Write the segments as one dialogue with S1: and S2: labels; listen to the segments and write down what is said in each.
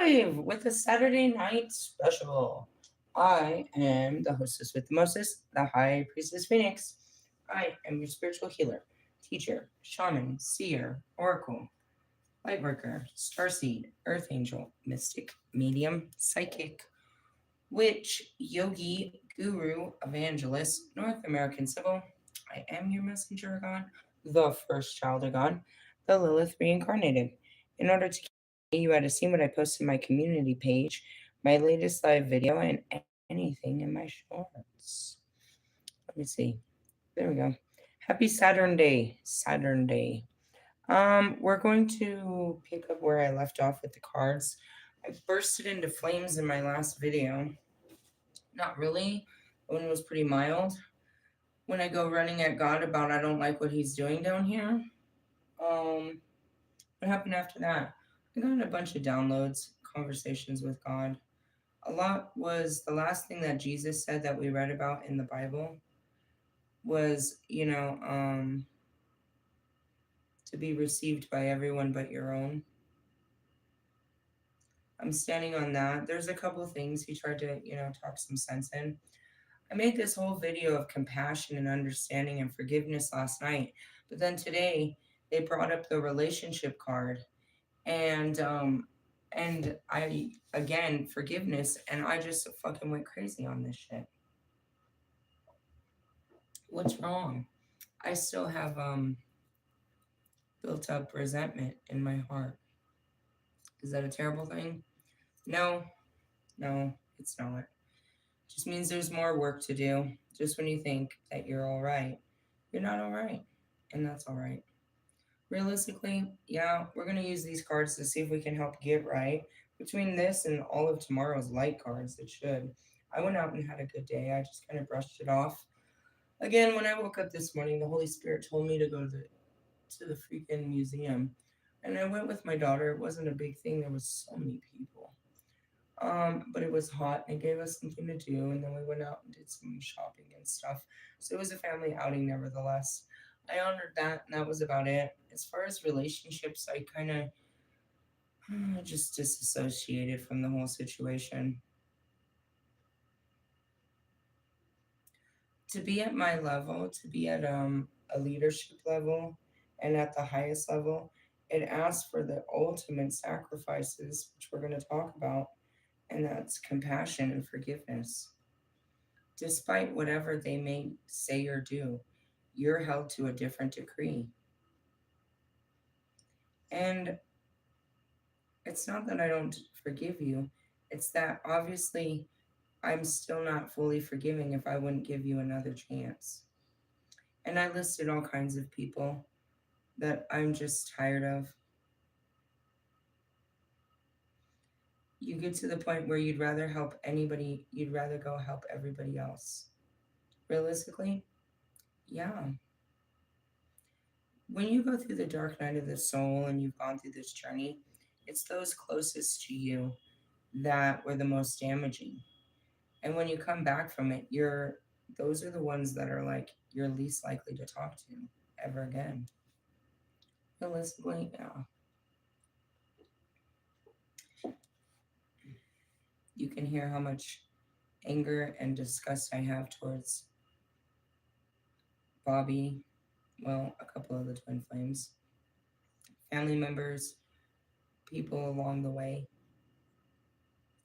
S1: live with a Saturday night special. I am the hostess with the mostest, the High Priestess Phoenix. I am your spiritual healer, teacher, shaman, seer, oracle, lightworker, starseed, earth angel, mystic, medium, psychic, witch, yogi, guru, evangelist, North American Sybil. I am your messenger of God, the first child of God, the Lilith reincarnated. In order to get you had to see what I posted in my community page, my latest live video, and anything in my shorts. Let me see. There we go. Happy Saturn Day. Saturn Day. We're going to pick up where I left off with the cards. I bursted into flames in my last video. Not really. The one was pretty mild. When I go running at God about I don't like what he's doing down here. Um, what happened after that? I got a bunch of downloads, conversations with God. A lot was the last thing that Jesus said that we read about in the Bible was, to be received by everyone but your own. I'm standing on that. There's a couple things he tried to, talk some sense in. I made this whole video of compassion and understanding and forgiveness last night, but then today they brought up the relationship card, and I again forgiveness, and I just fucking went crazy on this shit. What's wrong? I still have built up resentment in my heart. Is that a terrible thing? No, no, it's not. Just means there's more work to do. Just when you think that you're all right, you're not all right. And that's all right. Realistically, yeah, we're going to use these cards to see if we can help get right. Between this and all of tomorrow's light cards, it should. I went out and had a good day. I just kind of brushed it off. Again, when I woke up this morning, the Holy Spirit told me to go to the freaking museum. And I went with my daughter. It wasn't a big thing. There was so many people. But it was hot and it gave us something to do, and then we went out and did some shopping and stuff. So it was a family outing nevertheless. I honored that, and that was about it. As far as relationships, I kind of just disassociated from the whole situation. To be at my level, to be at a leadership level and at the highest level, it asks for the ultimate sacrifices, which we're going to talk about, and that's compassion and forgiveness. Despite whatever they may say or do, you're held to a different decree. And it's not that I don't forgive you, it's that obviously I'm still not fully forgiving if I wouldn't give you another chance. And I listed all kinds of people that I'm just tired of. You get to the point where you'd rather help anybody, you'd rather go help everybody else. Realistically, yeah. When you go through the dark night of the soul and you've gone through this journey, it's those closest to you that were the most damaging. And when you come back from it, those are the ones that are like you're least likely to talk to ever again. Realistically, yeah. You can hear how much anger and disgust I have towards Bobby, well, a couple of the twin flames, family members, people along the way.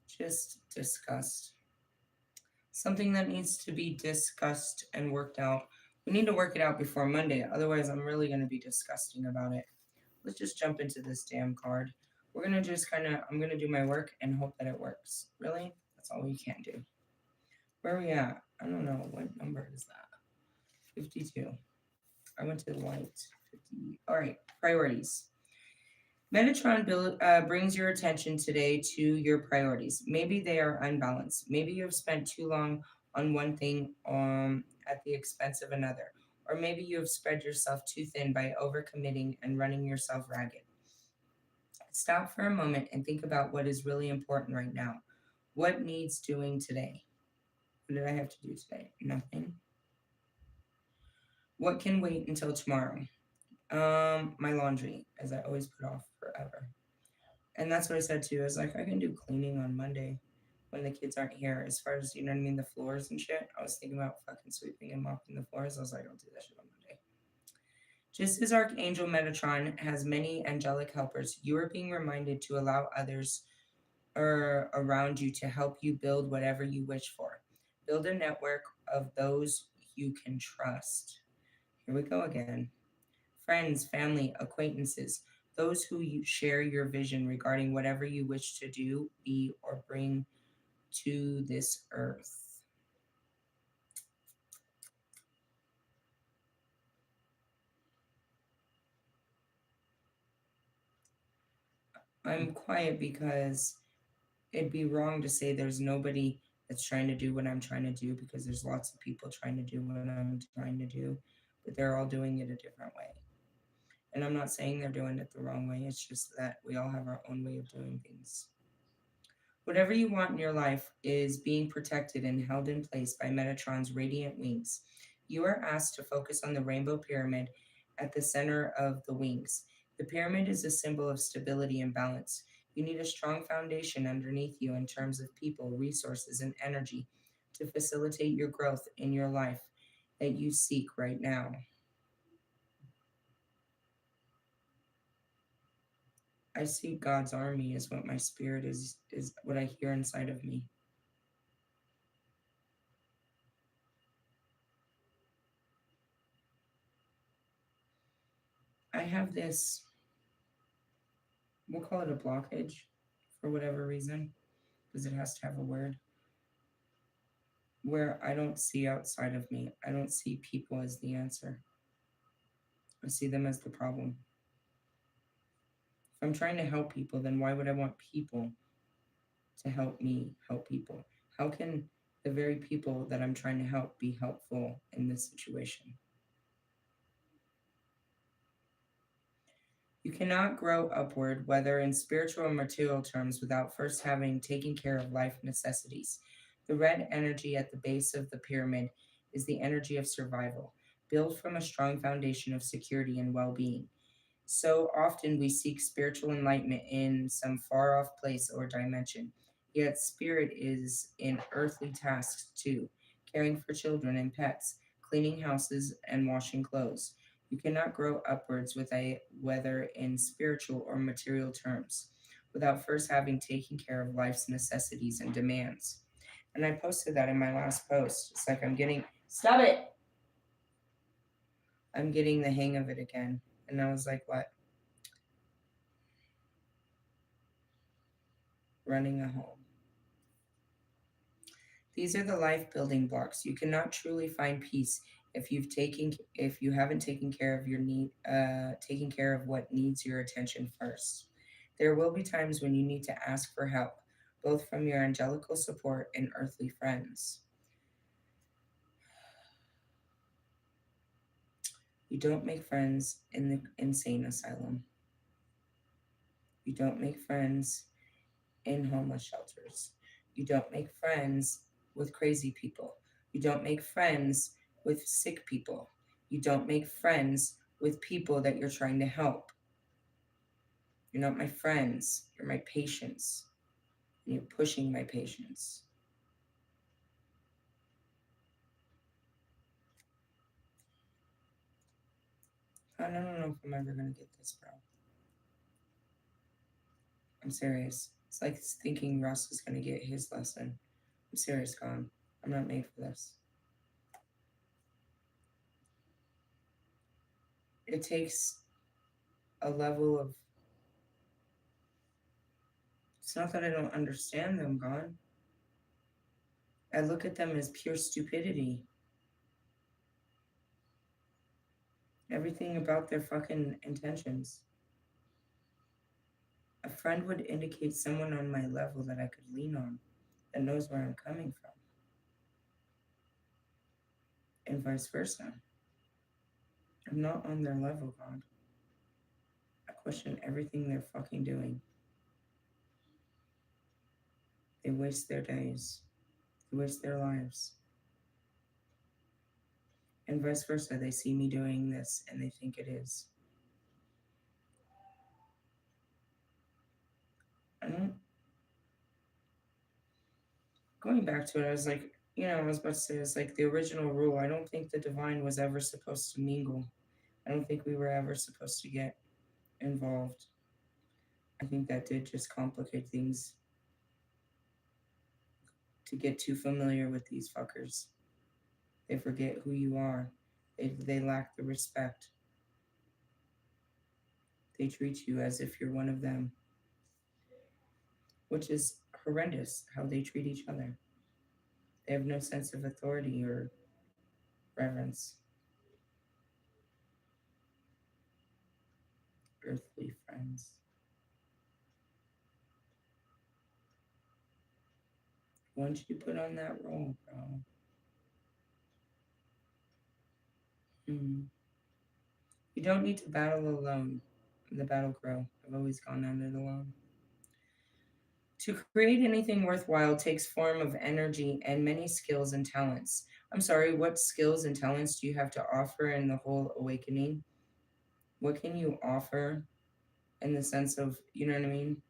S1: Just disgust. Something that needs to be discussed and worked out. We need to work it out before Monday, otherwise I'm really going to be disgusting about it. Let's just jump into this damn card. We're going to just I'm going to do my work and hope that it works. Really? That's all we can do. Where are we at? I don't know. What number is that? 52. I went to the light. 50. All right. Priorities. Metatron brings your attention today to your priorities. Maybe they are unbalanced. Maybe you have spent too long on one thing at the expense of another. Or maybe you have spread yourself too thin by overcommitting and running yourself ragged. Stop for a moment and think about what is really important right now. What needs doing today? What did I have to do today? Nothing. What can wait until tomorrow? My laundry, as I always put off forever. And that's what I said too. I was like, I can do cleaning on Monday when the kids aren't here. As far as, you know what I mean, the floors and shit. I was thinking about fucking sweeping and mopping the floors. I was like, I'll do that shit on Monday. Just as Archangel Metatron has many angelic helpers, you are being reminded to allow others or around you to help you build whatever you wish for. Build a network of those you can trust. Here we go again. Friends, family, acquaintances, those who you share your vision regarding whatever you wish to do, be, or bring to this earth. I'm quiet because it'd be wrong to say there's nobody that's trying to do what I'm trying to do because there's lots of people trying to do what I'm trying to do, but they're all doing it a different way. And I'm not saying they're doing it the wrong way, it's just that we all have our own way of doing things. Whatever you want in your life is being protected and held in place by Metatron's radiant wings. You are asked to focus on the rainbow pyramid at the center of the wings. The pyramid is a symbol of stability and balance. You need a strong foundation underneath you in terms of people, resources, and energy to facilitate your growth in your life that you seek right now. I see God's army is what my spirit is what I hear inside of me. I have this, we'll call it a blockage for whatever reason, because it has to have a word, where I don't see outside of me. I don't see people as the answer. I see them as the problem. If I'm trying to help people, then why would I want people to help me help people? How can the very people that I'm trying to help be helpful in this situation? You cannot grow upward, whether in spiritual or material terms, without first having taken care of life necessities. The red energy at the base of the pyramid is the energy of survival, built from a strong foundation of security and well being. So often we seek spiritual enlightenment in some far off place or dimension, yet spirit is in earthly tasks too, caring for children and pets, cleaning houses, and washing clothes. You cannot grow upwards with a whether in spiritual or material terms, without first having taken care of life's necessities and demands. And I posted that in my last post. It's like stop it. I'm getting the hang of it again. And I was like, what? Running a home. These are the life building blocks. You cannot truly find peace if you haven't taken care of taking care of what needs your attention first. There will be times when you need to ask for help, both from your angelical support and earthly friends. You don't make friends in the insane asylum. You don't make friends in homeless shelters. You don't make friends with crazy people. You don't make friends with sick people. You don't make friends with people that you're trying to help. You're not my friends. You're my patients. And you're pushing my patience. I don't know if I'm ever going to get this, bro. I'm serious. It's like thinking Russ is going to get his lesson. I'm serious, Gone. I'm not made for this. It takes a level of. It's not that I don't understand them, Gone. I look at them as pure stupidity. Everything about their fucking intentions. A friend would indicate someone on my level that I could lean on, that knows where I'm coming from, and vice versa. I'm not on their level, God. I question everything they're fucking doing. They waste their days, they waste their lives. And vice versa, they see me doing this and they think it is. I don't, going back to it, I was like, I was about to say, it's like the original rule. I don't think the divine was ever supposed to mingle. I don't think we were ever supposed to get involved. I think that did just complicate things to get too familiar with these fuckers. They forget who you are. They lack the respect. They treat you as if you're one of them, which is horrendous how they treat each other. They have no sense of authority or reverence. Earthly friends. Once you put on that role, bro, you don't need to battle alone. The battle grow. I've always gone at it alone. To create anything worthwhile takes form of energy and many skills and talents. I'm sorry, what skills and talents do you have to offer in the whole awakening? What can you offer in the sense of, you know what I mean?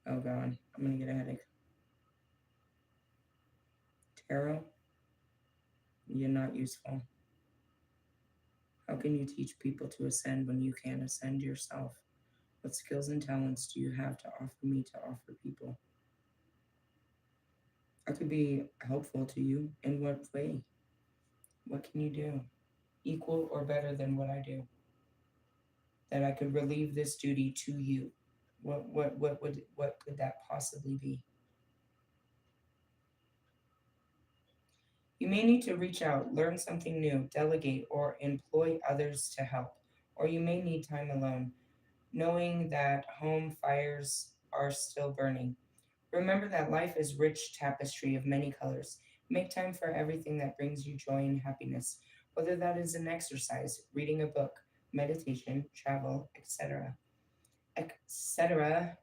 S1: Oh God, I'm gonna get a headache. Tarot, you're not useful. How can you teach people to ascend when you can't ascend yourself? What skills and talents do you have to offer me to offer people? I could be helpful to you. In what way? What can you do? Equal or better than what I do? That I could relieve this duty to you. What could that possibly be? You may need to reach out, learn something new, delegate, or employ others to help. Or you may need time alone, knowing that home fires are still burning. Remember that life is rich tapestry of many colors. Make time for everything that brings you joy and happiness, whether that is an exercise, reading a book, meditation, travel, etc. Etc.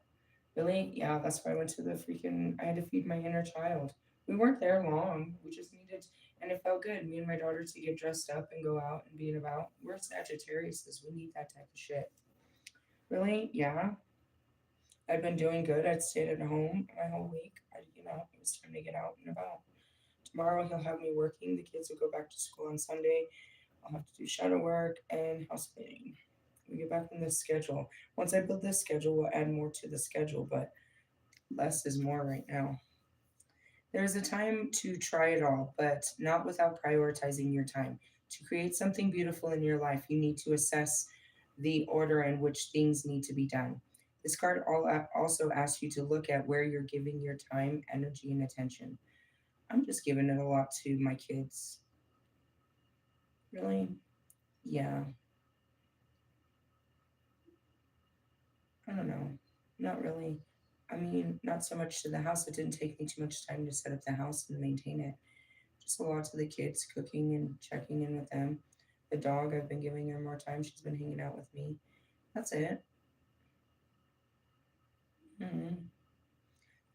S1: Really? Yeah, that's why I went to the freaking. I had to feed my inner child. We weren't there long. We just needed, and it felt good. Me and my daughter to get dressed up and go out and be about. We're Sagittarius. We need that type of shit. Really? Yeah. I'd been doing good. I'd stayed at home my whole week. It was time to get out and about. Tomorrow he'll have me working. The kids will go back to school on Sunday. I'll have to do shadow work and house cleaning. We get back on this schedule. Once I build this schedule, we'll add more to the schedule, but less is more right now. There is a time to try it all, but not without prioritizing your time. To create something beautiful in your life, you need to assess the order in which things need to be done. This card also asks you to look at where you're giving your time, energy, and attention. I'm just giving it a lot to my kids. Really? Yeah. I don't know. Not really. I mean, not so much to the house. It didn't take me too much time to set up the house and maintain it. Just a lot to the kids, cooking and checking in with them. The dog, I've been giving her more time. She's been hanging out with me. That's it. Mm.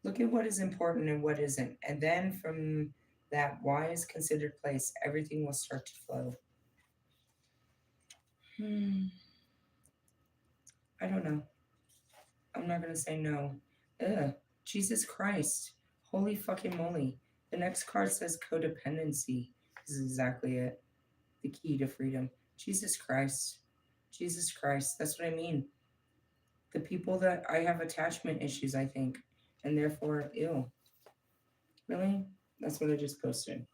S1: Look at what is important and what isn't. And then from that wise, considered place, everything will start to flow. Hmm. I don't know. I'm not going to say no. Ugh. Jesus Christ. Holy fucking moly. The next card says codependency. This is exactly it. The key to freedom. Jesus Christ. Jesus Christ. That's what I mean. The people that I have attachment issues, I think, and therefore ill. Really? That's what I just posted.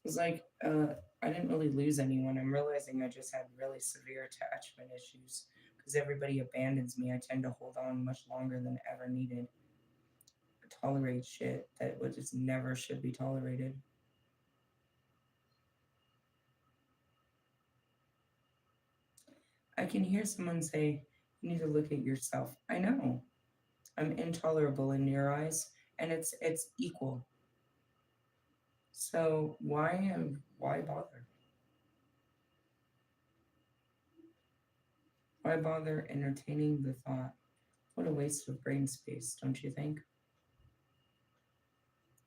S1: It's like, I didn't really lose anyone. I'm realizing I just had really severe attachment issues because everybody abandons me. I tend to hold on much longer than ever needed. I tolerate shit that would just never should be tolerated. I can hear someone say, "You need to look at yourself." I know I'm intolerable in your eyes, and it's equal. So why bother? Why bother entertaining the thought? What a waste of brain space, don't you think?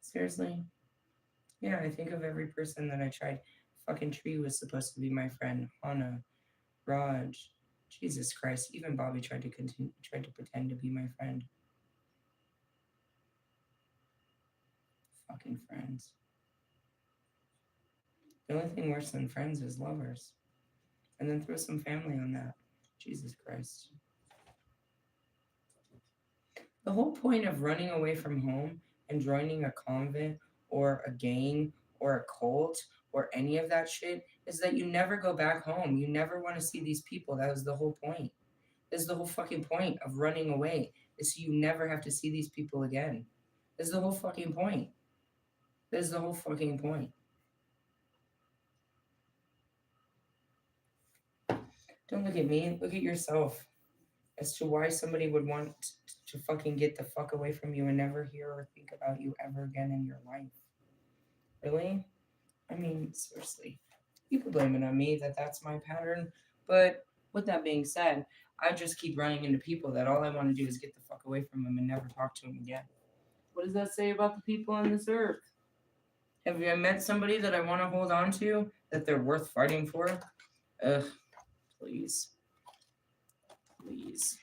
S1: Seriously? Yeah, I think of every person that I tried. Fucking Tree was supposed to be my friend. Hana, Raj, Jesus Christ. Even Bobby tried to pretend to be my friend. Fucking friends. The only thing worse than friends is lovers. And then throw some family on that. Jesus Christ. The whole point of running away from home and joining a convent or a gang or a cult or any of that shit is that you never go back home. You never want to see these people. That was the whole point. This is the whole fucking point of running away. Is so you never have to see these people again. This is the whole fucking point. This is the whole fucking point. Don't look at me. Look at yourself. As to why somebody would want to fucking get the fuck away from you and never hear or think about you ever again in your life. Really? I mean, seriously. You could blame it on me that that's my pattern. But with that being said, I just keep running into people that all I want to do is get the fuck away from them and never talk to them again. What does that say about the people on this earth? Have you met somebody that I want to hold on to that they're worth fighting for? Ugh, please. Please.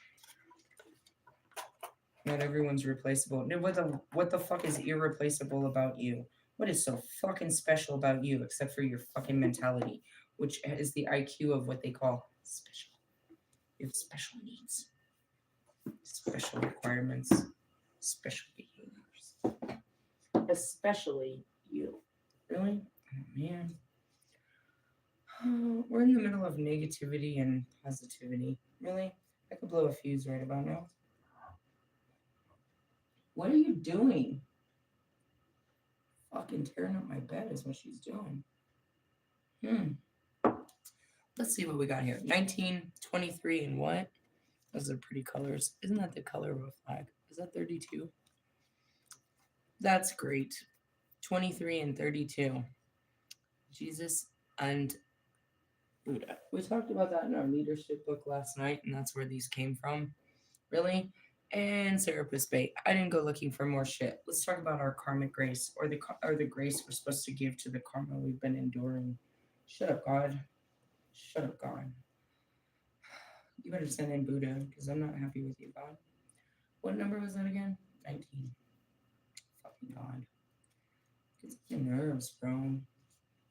S1: Not everyone's replaceable. No, what the fuck is irreplaceable about you? What is so fucking special about you except for your fucking mentality, which is the IQ of what they call special. You have special needs, special requirements, special behaviors. Especially you. Really? Oh, man. We're in the middle of negativity and positivity. Really? I could blow a fuse right about now. What are you doing? Fucking tearing up my bed is what she's doing. Let's see what we got here. 19, 23, and what? Those are pretty colors. Isn't that the color of a flag? Is that 32? That's great. 23 and 32. Jesus and Buddha. We talked about that in our leadership book last night, and that's where these came from. Really? And Serapis Bait. I didn't go looking for more shit. Let's talk about our karmic grace, or the grace we're supposed to give to the karma we've been enduring. Shut up, God. Shut up, God. You better send in Buddha, because I'm not happy with you, God. What number was that again? 19. Fucking God. Gets on your nerves, bro.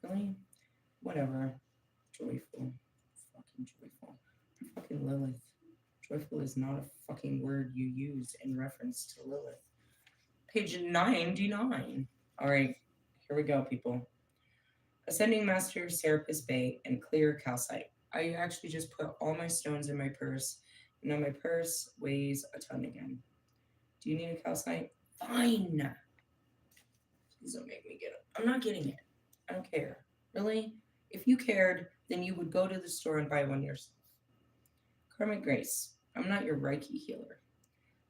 S1: Really? Whatever. Joyful. Fucking joyful. Fucking Lilith. Joyful is not a fucking word you use in reference to Lilith. Page 99. Alright, here we go, people. Ascending Master, Serapis Bay, and clear calcite. I actually just put all my stones in my purse, and now my purse weighs a ton again. Do you need a calcite? Fine. Please don't make me get it. I'm not getting it. I don't care. Really? If you cared, then you would go to the store and buy one yourself. Karmic grace. I'm not your Reiki healer.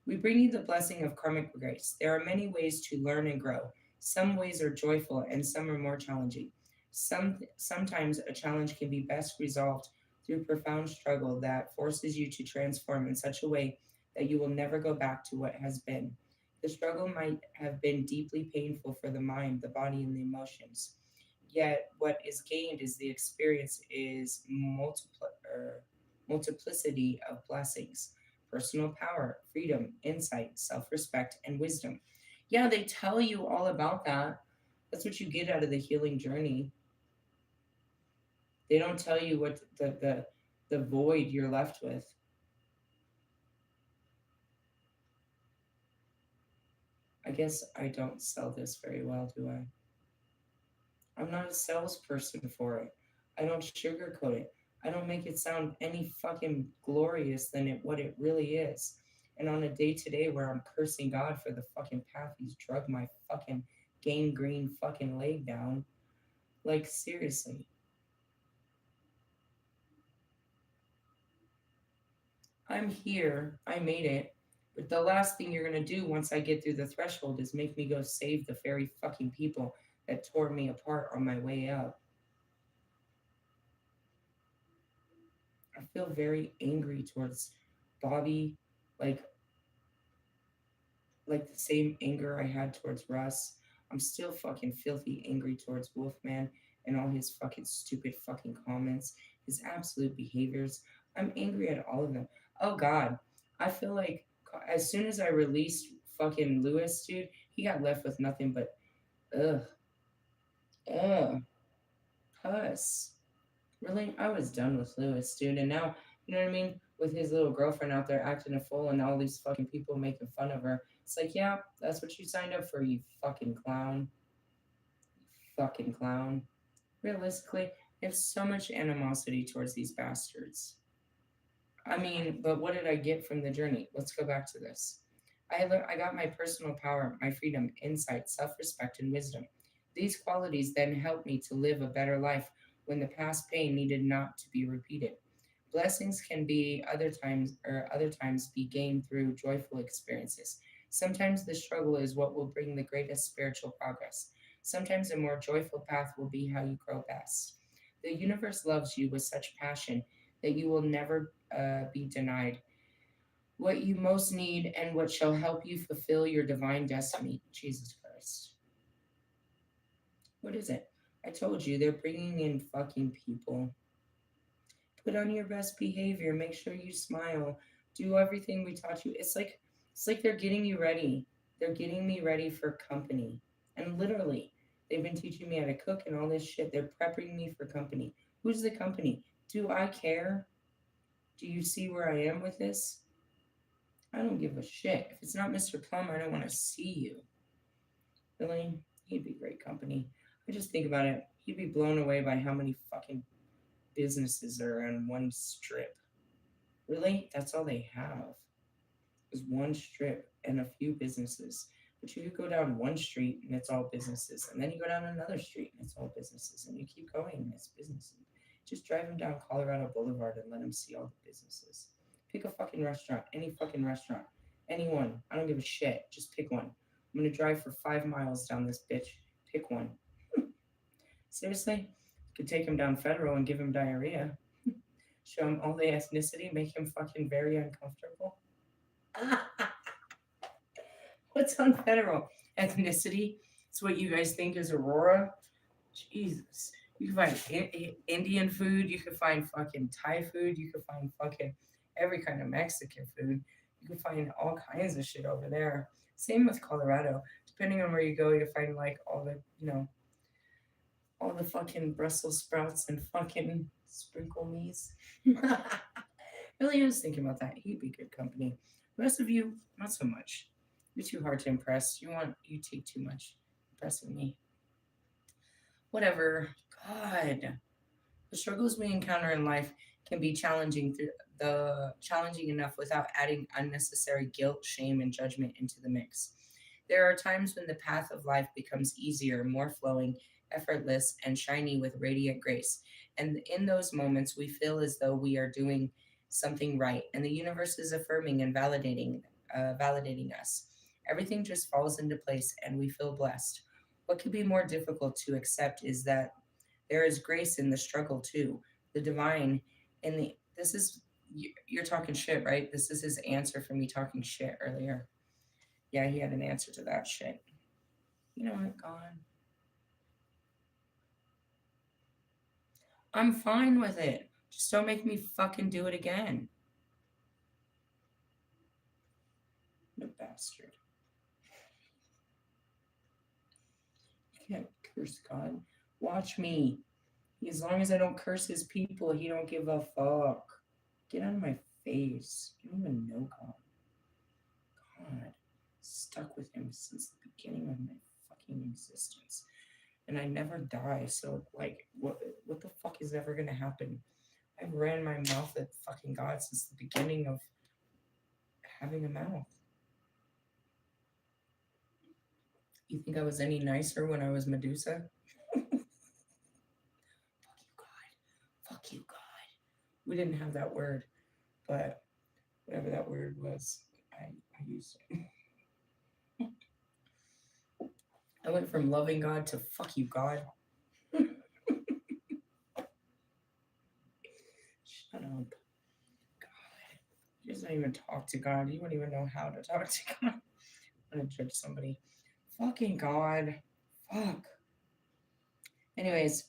S1: We bring you the blessing of karmic grace. There are many ways to learn and grow. Some ways are joyful and some are more challenging. Sometimes a challenge can be best resolved through profound struggle that forces you to transform in such a way that you will never go back to what has been. The struggle might have been deeply painful for the mind, the body, and the emotions. Yet what is gained is the experience is multiplicity of blessings, personal power, freedom, insight, self-respect, and wisdom. Yeah, they tell you all about that. That's what you get out of the healing journey. They don't tell you what the void you're left with. I guess I don't sell this very well, do I? I'm not a salesperson for it. I don't sugarcoat it. I don't make it sound any fucking glorious than what it really is. And on a day to day where I'm cursing God for the fucking path he's drugged my fucking gangrene fucking leg down, like seriously. I'm here. I made it. But the last thing you're gonna do once I get through the threshold is make me go save the very fucking people that tore me apart on my way up. I feel very angry towards Bobby, like the same anger I had towards Russ. I'm still fucking filthy angry towards Wolfman and all his fucking stupid fucking comments, his absolute behaviors. I'm angry at all of them. Oh God, I feel like as soon as I released fucking Lewis, dude, he got left with nothing but Ugh. Ugh. Puss. Really? I was done with Lewis, dude. And now, you know what I mean? With his little girlfriend out there acting a fool and all these fucking people making fun of her. It's like, yeah, that's what you signed up for, you fucking clown. Fucking clown. Realistically, I have so much animosity towards these bastards. I mean, but what did I get from the journey? Let's go back to this. I got my personal power, my freedom, insight, self respect, and wisdom. These qualities then helped me to live a better life when the past pain needed not to be repeated. Blessings can be other times be gained through joyful experiences. Sometimes the struggle is what will bring the greatest spiritual progress. Sometimes a more joyful path will be how you grow best. The universe loves you with such passion that you will never be denied what you most need and what shall help you fulfill your divine destiny. Jesus Christ. What is it? I told you they're bringing in fucking people. Put on your best behavior. Make sure you smile. Do everything we taught you. It's like they're getting you ready. They're getting me ready for company. And literally, they've been teaching me how to cook and all this shit. They're prepping me for company. Who's the company? Do I care? Do you see where I am with this? I don't give a shit. If it's not Mr. Plum, I don't want to see you. Really? He'd be great company. I just think about it. He'd be blown away by how many fucking businesses are on one strip. Really? That's all they have. Is one strip and a few businesses. But you could go down one street and it's all businesses. And then you go down another street and it's all businesses. And you keep going and it's businesses. Just drive him down Colorado Boulevard and let him see all the businesses. Pick a fucking restaurant, any fucking restaurant, anyone. I don't give a shit. Just pick one. I'm gonna drive for 5 miles down this bitch. Pick one. Seriously? Could take him down Federal and give him diarrhea. Show him all the ethnicity, make him fucking very uncomfortable. What's on Federal? Ethnicity? It's what you guys think is Aurora? Jesus. You can find Indian food. You can find fucking Thai food. You can find fucking every kind of Mexican food. You can find all kinds of shit over there. Same with Colorado. Depending on where you go, you'll find like all the, all the fucking Brussels sprouts and fucking sprinkle me's. Really, I was thinking about that. He'd be good company. The rest of you, not so much. You're too hard to impress. You take too much impressing me. Whatever. God. The struggles we encounter in life can be challenging enough without adding unnecessary guilt, shame, and judgment into the mix. There are times when the path of life becomes easier, more flowing, effortless, and shiny with radiant grace. And in those moments, we feel as though we are doing something right, and the universe is affirming and validating us. Everything just falls into place, and we feel blessed. What could be more difficult to accept is that there is grace in the struggle too. The divine in the this is you're talking shit, right? This is his answer for me talking shit earlier. Yeah, he had an answer to that shit. You know what, God? I'm fine with it. Just don't make me fucking do it again. No bastard. You can't curse God. Watch me. As long as I don't curse his people, he don't give a fuck. Get out of my face. You don't even know God. God. Stuck with him since the beginning of my fucking existence. And I never die, so like what the fuck is ever gonna happen? I've ran my mouth at fucking God since the beginning of having a mouth. You think I was any nicer when I was Medusa? Fuck you, God. Fuck you, God. We didn't have that word, but whatever that word was, I used it. I went from loving God to fuck you, God. Shut up. God. You just don't even talk to God. You don't even know how to talk to God. I'm gonna judge somebody. Fucking God. Fuck. Anyways,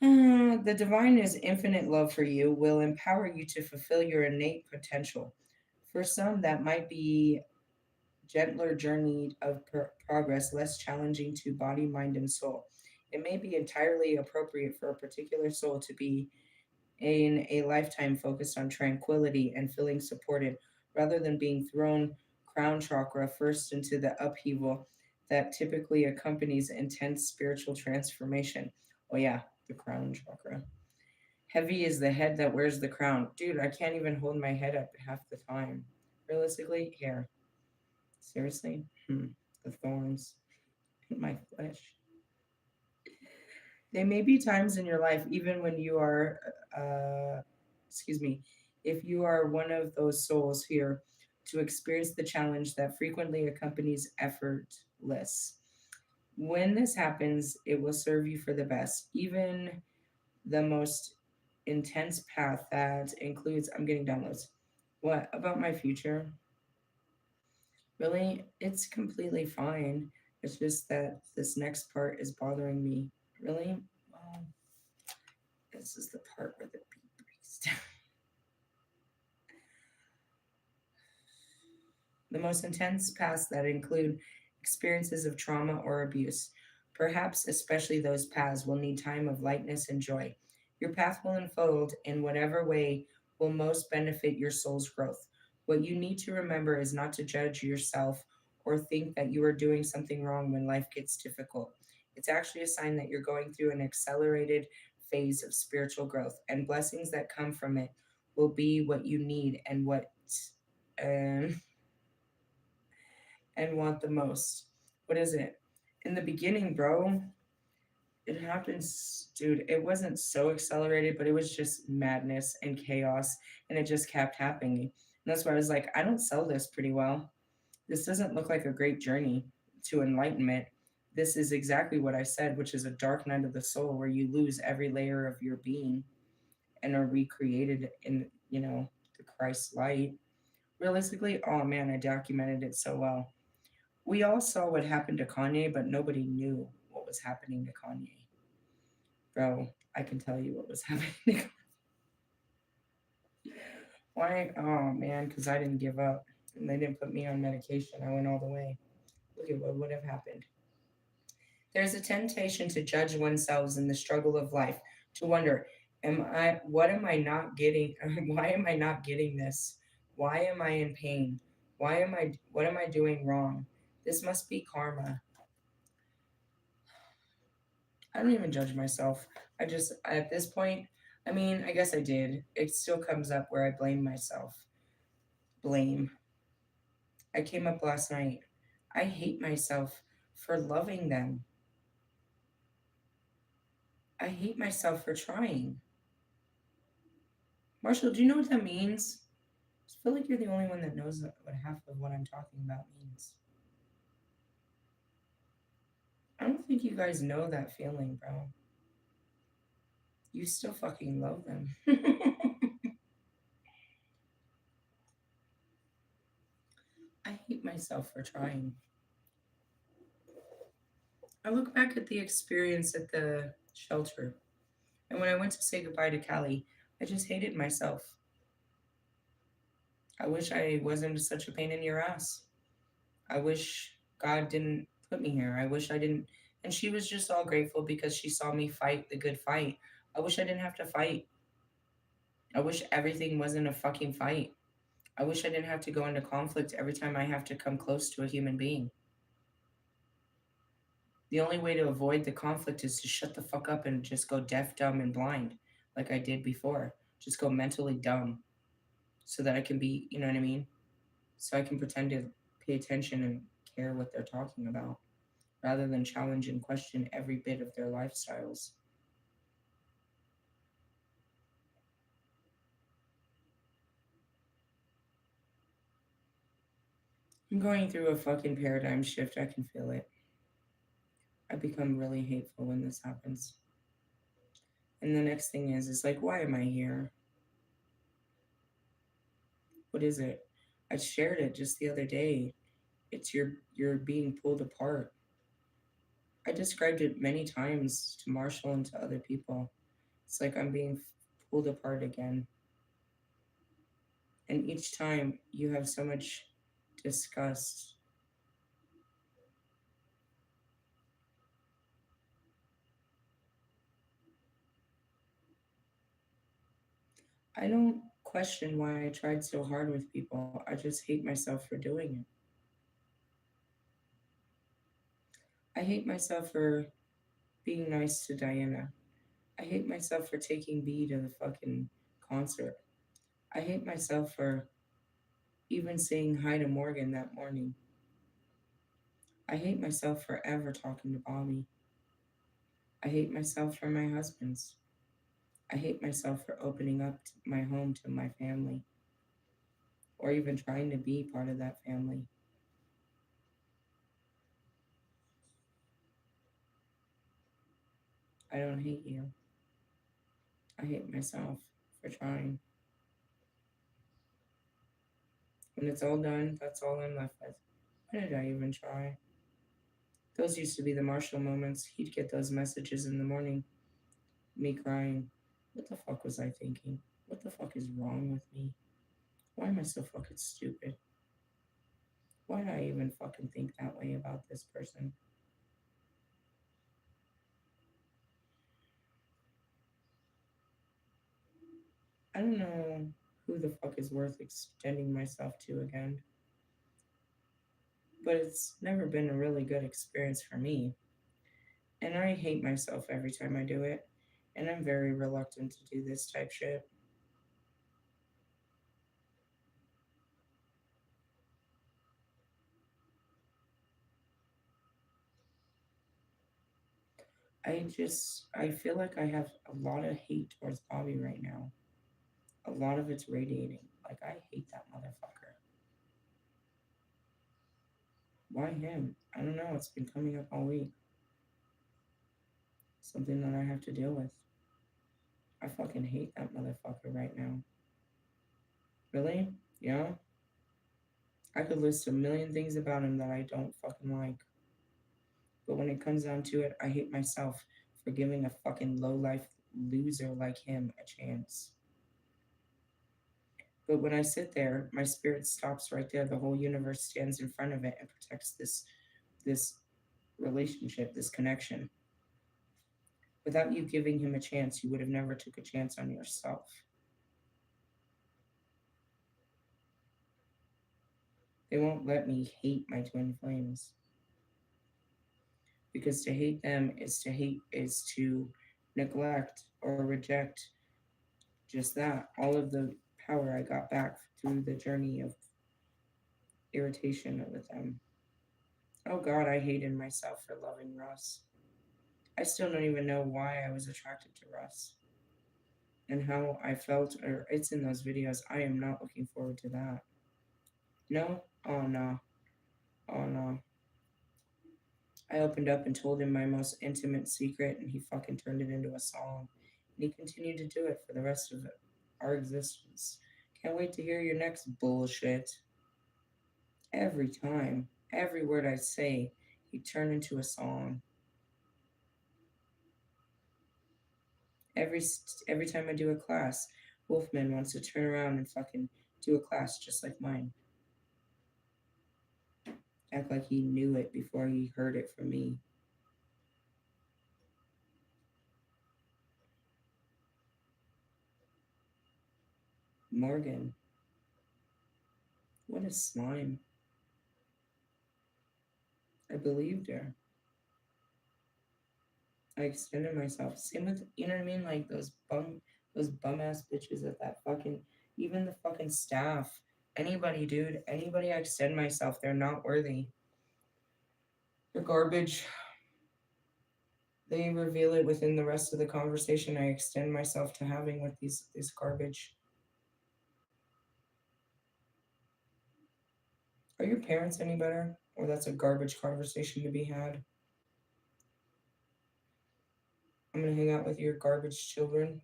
S1: the divine is infinite love for you will empower you to fulfill your innate potential. For some, that might be gentler journey of progress, less challenging to body, mind, and soul. It may be entirely appropriate for a particular soul to be in a lifetime focused on tranquility and feeling supported, rather than being thrown crown chakra first into the upheaval that typically accompanies intense spiritual transformation. Oh, yeah, the crown chakra. Heavy is the head that wears the crown. Dude, I can't even hold my head up half the time. Realistically, here. Seriously? The thorns in my flesh. There may be times in your life, even when you are, excuse me, if you are one of those souls here, to experience the challenge that frequently accompanies effortless. When this happens, it will serve you for the best. Even the most intense path that includes, I'm getting downloads. What about my future? Really, it's completely fine. It's just that this next part is bothering me. Really? Well, this is the part where the beat breaks down. The most intense paths that include experiences of trauma or abuse. Perhaps especially those paths will need time of lightness and joy. Your path will unfold in whatever way will most benefit your soul's growth. What you need to remember is not to judge yourself or think that you are doing something wrong when life gets difficult. It's actually a sign that you're going through an accelerated phase of spiritual growth, and blessings that come from it will be what you need um, and want the most. What is it? In the beginning, bro, it happens, dude. It wasn't so accelerated, but it was just madness and chaos, and it just kept happening. And that's why I was like, I don't sell this pretty well. This doesn't look like a great journey to enlightenment. This is exactly what I said, which is a dark night of the soul where you lose every layer of your being and are recreated in, the Christ light. Realistically, oh man, I documented it so well. We all saw what happened to Kanye, but nobody knew what was happening to Kanye. Bro, I can tell you what was happening. Why? Oh man, because I didn't give up. And they didn't put me on medication. I went all the way. Look at what would have happened. There's a temptation to judge oneself in the struggle of life, to wonder, what am I not getting? Why am I not getting this? Why am I in pain? What am I doing wrong? This must be karma. I don't even judge myself. At this point, I mean, I guess I did. It still comes up where I blame myself. Blame. I came up last night. I hate myself for loving them. I hate myself for trying. Marshall, do you know what that means? I feel like you're the only one that knows what half of what I'm talking about means. I don't think you guys know that feeling, bro. You still fucking love them. I hate myself for trying. I look back at the experience at the shelter, and when I went to say goodbye to Callie, I just hated myself. I wish I wasn't such a pain in your ass. I wish God didn't put me here. I wish I didn't. And she was just all grateful because she saw me fight the good fight. I wish I didn't have to fight. I wish everything wasn't a fucking fight. I wish I didn't have to go into conflict every time I have to come close to a human being. The only way to avoid the conflict is to shut the fuck up and just go deaf, dumb, and blind, like I did before. Just go mentally dumb so that I can be, you know what I mean? So I can pretend to pay attention and care what they're talking about rather than challenge and question every bit of their lifestyles. I'm going through a fucking paradigm shift. I can feel it. I become really hateful when this happens. And the next thing is, it's like, why am I here? What is it? I shared it just the other day. It's you're being pulled apart. I described it many times to Marshall and to other people. It's like I'm being pulled apart again. And each time you have so much disgust. I don't question why I tried so hard with people. I just hate myself for doing it. I hate myself for being nice to Diana. I hate myself for taking B to the fucking concert. I hate myself for even saying hi to Morgan that morning. I hate myself for ever talking to Bobby. I hate myself for my husbands. I hate myself for opening up my home to my family or even trying to be part of that family. I don't hate you. I hate myself for trying. When it's all done, that's all I'm left with. Why did I even try? Those used to be the Marshall moments. He'd get those messages in the morning, me crying. What the fuck was I thinking? What the fuck is wrong with me? Why am I so fucking stupid? Why did I even fucking think that way about this person? I don't know who the fuck is worth extending myself to again, but it's never been a really good experience for me. And I hate myself every time I do it, and I'm very reluctant to do this type shit. I feel like I have a lot of hate towards Bobby right now. A lot of it's radiating. Like, I hate that motherfucker. Why him? I don't know. It's been coming up all week. Something that I have to deal with. I fucking hate that motherfucker right now. Really? Yeah? I could list a million things about him that I don't fucking like. But when it comes down to it, I hate myself for giving a fucking low life loser like him a chance. But when I sit there, my spirit stops right there. The whole universe stands in front of it and protects this relationship, this connection. Without you giving him a chance, you would have never took a chance on yourself. They won't let me hate my twin flames because to hate them is to neglect or reject just that all of the power I got back through the journey of irritation with them. Oh God, I hated myself for loving Russ. I still don't even know why I was attracted to Russ and how I felt, or it's in those videos. I am not looking forward to that. No? Oh no. Oh no. I opened up and told him my most intimate secret, and he fucking turned it into a song. And he continued to do it for the rest of our existence. Can't wait to hear your next bullshit. Every time, every word I say, he turned into a song. Every time I do a class, Wolfman wants to turn around and fucking do a class just like mine. Act like he knew it before he heard it from me. Morgan, what a slime. I believed her. I extended myself. Same with, you know what I mean? Like those bum ass bitches at that fucking, even the fucking staff. Anybody, dude, anybody I extend myself, they're not worthy. They're garbage. They reveal it within the rest of the conversation I extend myself to having with these garbage. Are your parents any better? Or that's a garbage conversation to be had? I'm gonna hang out with your garbage children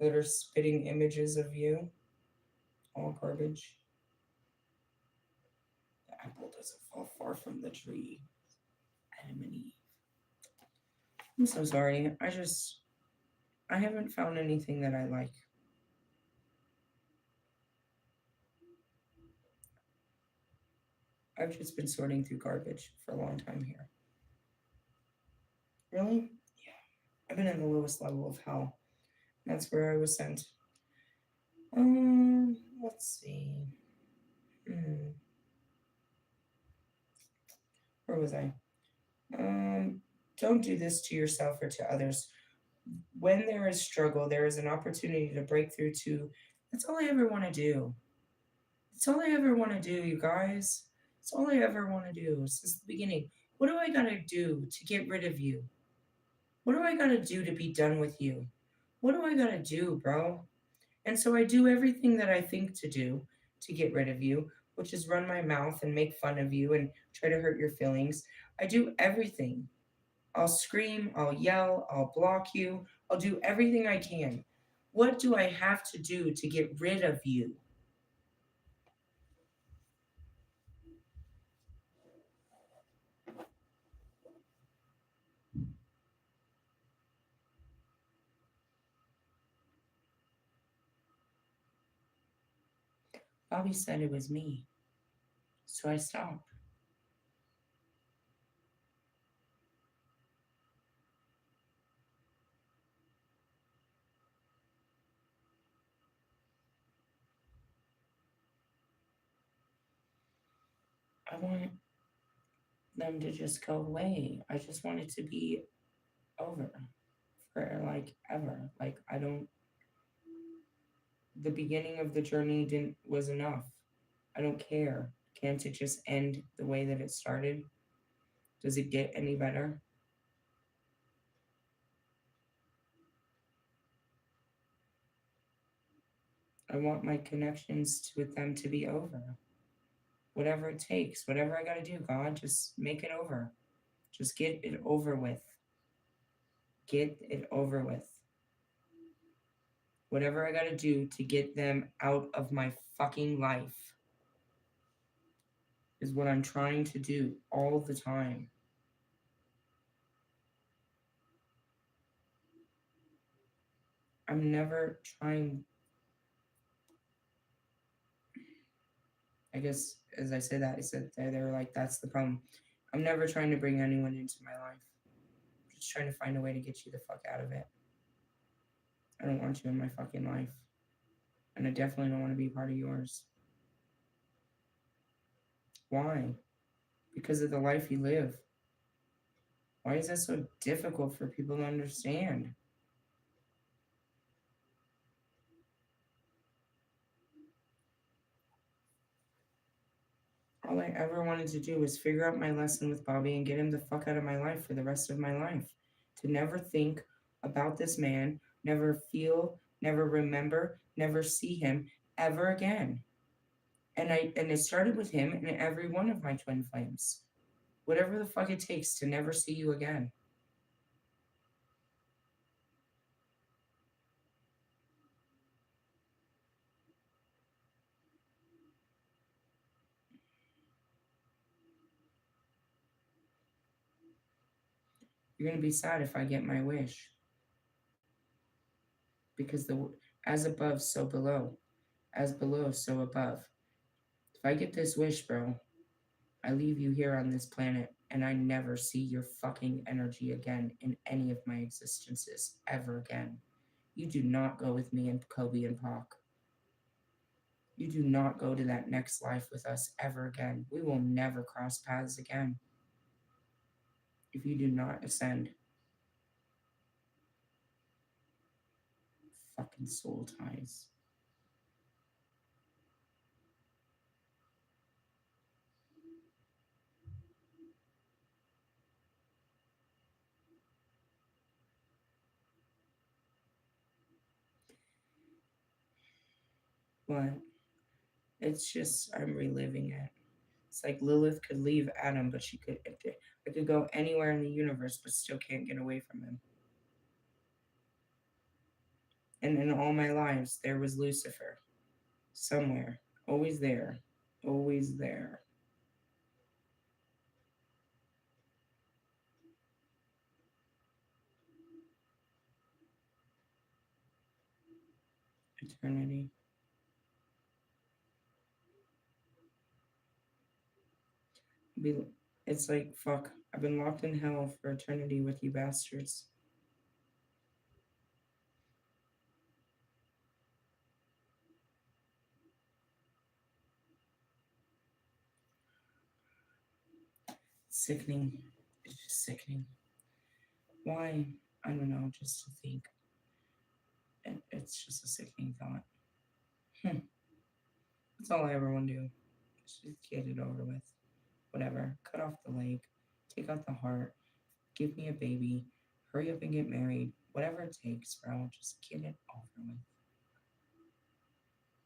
S1: that are spitting images of you. All garbage. The apple doesn't fall far from the tree. Adam and Eve. I'm so sorry. I haven't found anything that I like. I've just been sorting through garbage for a long time here. Really? Yeah. I've been in the lowest level of hell. That's where I was sent. Let's see. Hmm, where was I? Um, don't do this to yourself or to others. When there is struggle, there is an opportunity to break through to. That's all I ever want to do. It's all I ever want to do, you guys. It's all I ever want to do since the beginning. What do I gotta do to get rid of you? What do I gotta do to be done with you? What do I gotta do, bro? And so I do everything that I think to do to get rid of you, which is run my mouth and make fun of you and try to hurt your feelings. I do everything. I'll scream, I'll yell, I'll block you, I'll do everything I can. What do I have to do to get rid of you? Bobby said it was me, so I stopped. I want them to just go away. I just want it to be over for like ever. Like I don't the beginning of the journey didn't was enough. I don't care. Can't it just end the way that it started? Does it get any better? I want my connections with them to be over. Whatever it takes, whatever I gotta do, God, just make it over. Just get it over with. Get it over with. Whatever I gotta do to get them out of my fucking life is what I'm trying to do all the time. I'm never trying, I guess, as I say that, I said they were like, that's the problem. I'm never trying to bring anyone into my life. I'm just trying to find a way to get you the fuck out of it. I don't want you in my fucking life. And I definitely don't want to be part of yours. Why? Because of the life you live. Why is that so difficult for people to understand? All I ever wanted to do was figure out my lesson with Bobby and get him the fuck out of my life for the rest of my life. To never think about this man, never feel, never remember, never see him ever again. And it started with him and every one of my twin flames. Whatever the fuck it takes to never see you again. You're gonna be sad if I get my wish. Because the as above, so below. As below, so above. If I get this wish, bro, I leave you here on this planet and I never see your fucking energy again in any of my existences ever again. You do not go with me and Kobe and Pac. You do not go to that next life with us ever again. We will never cross paths again if you do not ascend. Fucking soul ties. But it's just, I'm reliving it. It's like Lilith could leave Adam, but she could, I could go anywhere in the universe, but still can't get away from him. And in all my lives, there was Lucifer somewhere, always there, always there. Eternity. Be, it's like, fuck, I've been locked in hell for eternity with you bastards. Sickening. It's just sickening. Why? I don't know, just to think. It's just a sickening thought. Hmm. That's all I ever want to do. Just get it over with. Whatever. Cut off the leg. Take out the heart. Give me a baby. Hurry up and get married. Whatever it takes, bro. Just get it over with.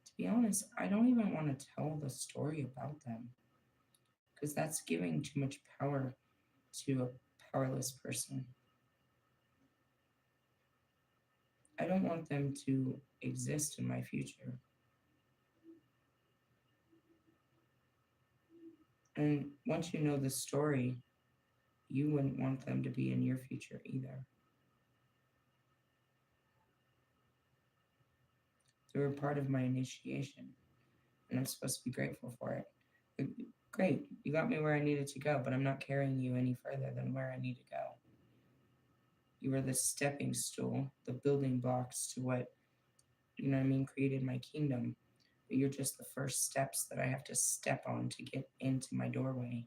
S1: To be honest, I don't even want to tell the story about them because that's giving too much power to a powerless person. I don't want them to exist in my future. And once you know the story, you wouldn't want them to be in your future either. They were part of my initiation, and I'm supposed to be grateful for it. Great, you got me where I needed to go, but I'm not carrying you any further than where I need to go. You were the stepping stool, the building blocks to what, you know what I mean, created my kingdom. But you're just the first steps that I have to step on to get into my doorway.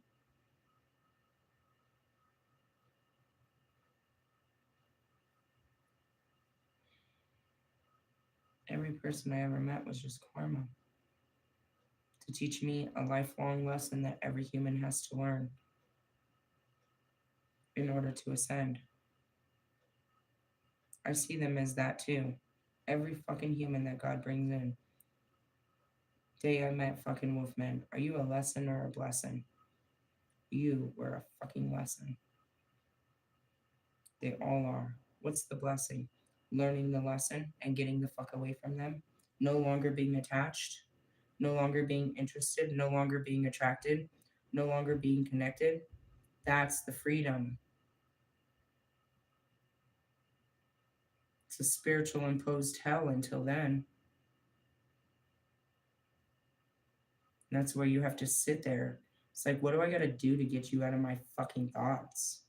S1: Every person I ever met was just karma to teach me a lifelong lesson that every human has to learn in order to ascend. I see them as that too. Every fucking human that God brings in. Day I met fucking Wolfman. Are you a lesson or a blessing? You were a fucking lesson. They all are. What's the blessing? Learning the lesson and getting the fuck away from them. No longer being attached. No longer being interested. No longer being attracted. No longer being connected. That's the freedom. It's a spiritual imposed hell until then. And that's where you have to sit there. It's like, what do I gotta do to get you out of my fucking thoughts?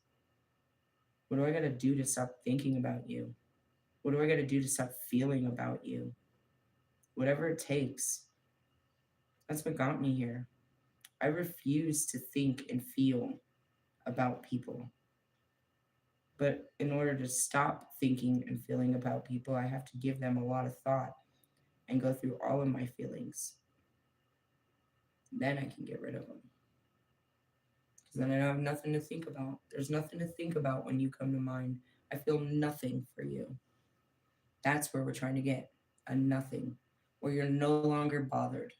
S1: What do I gotta do to stop thinking about you? What do I gotta do to stop feeling about you? Whatever it takes. That's what got me here. I refuse to think and feel about people. But in order to stop thinking and feeling about people, I have to give them a lot of thought and go through all of my feelings. Then I can get rid of them. Because then I have nothing to think about. There's nothing to think about when you come to mind. I feel nothing for you. That's where we're trying to get a nothing, where you're no longer bothered.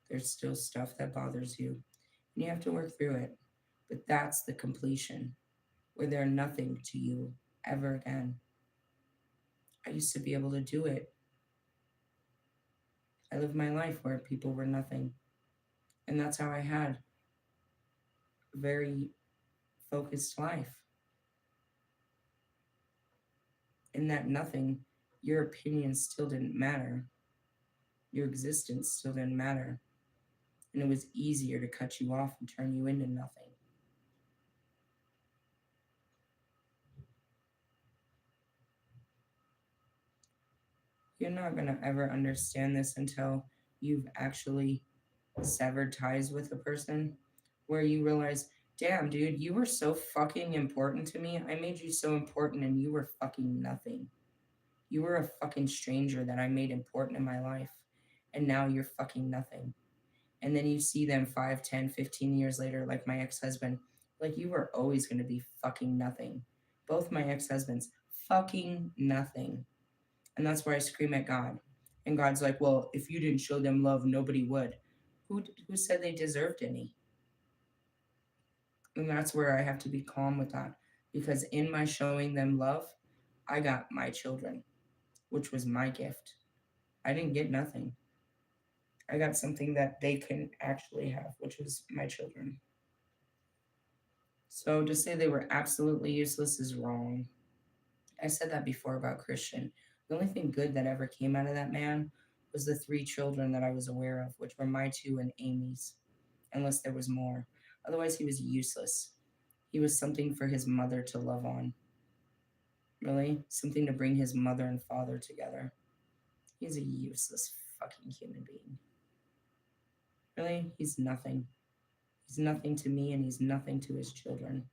S1: There's still stuff that bothers you, and you have to work through it. But that's the completion, where they're nothing to you ever again. I used to be able to do it. I lived my life where people were nothing. And that's how I had a very focused life. In that nothing, your opinion still didn't matter. Your existence still didn't matter. And it was easier to cut you off and turn you into nothing. You're not going to ever understand this until you've actually severed ties with a person where you realize, damn, dude, you were so fucking important to me. I made you so important and you were fucking nothing. You were a fucking stranger that I made important in my life. And now you're fucking nothing. And then you see them 5, 10, 15 years later, like my ex husband, like you were always going to be fucking nothing. Both my ex husbands, fucking nothing. And that's where I scream at God. And God's like, well, if you didn't show them love, nobody would. Who said they deserved any? And that's where I have to be calm with that. Because in my showing them love, I got my children, which was my gift. I didn't get nothing. I got something that they can actually have, which was my children. So to say they were absolutely useless is wrong. I said that before about Christian. The only thing good that ever came out of that man was the 3 children that I was aware of, which were my 2 and Amy's, unless there was more. Otherwise, he was useless. He was something for his mother to love on. Really? Something to bring his mother and father together. He's a useless fucking human being. Really? He's nothing. He's nothing to me and he's nothing to his children.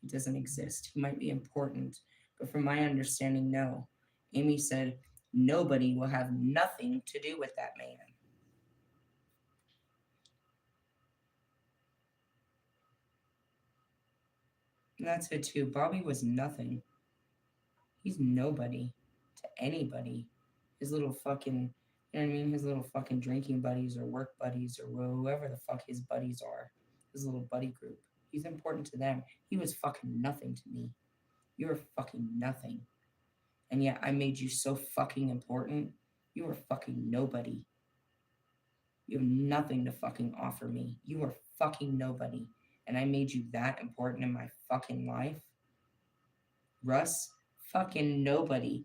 S1: He doesn't exist. He might be important, but from my understanding, no. Amy said nobody will have nothing to do with that man. And that's it too. Bobby was nothing. He's nobody to anybody. His little fucking, you know what I mean? His little fucking drinking buddies or work buddies or whoever the fuck his buddies are. His little buddy group. He's important to them. He was fucking nothing to me. You were fucking nothing. And yet I made you so fucking important. You were fucking nobody. You have nothing to fucking offer me. You were fucking nobody. And I made you that important in my fucking life. Russ, fucking nobody.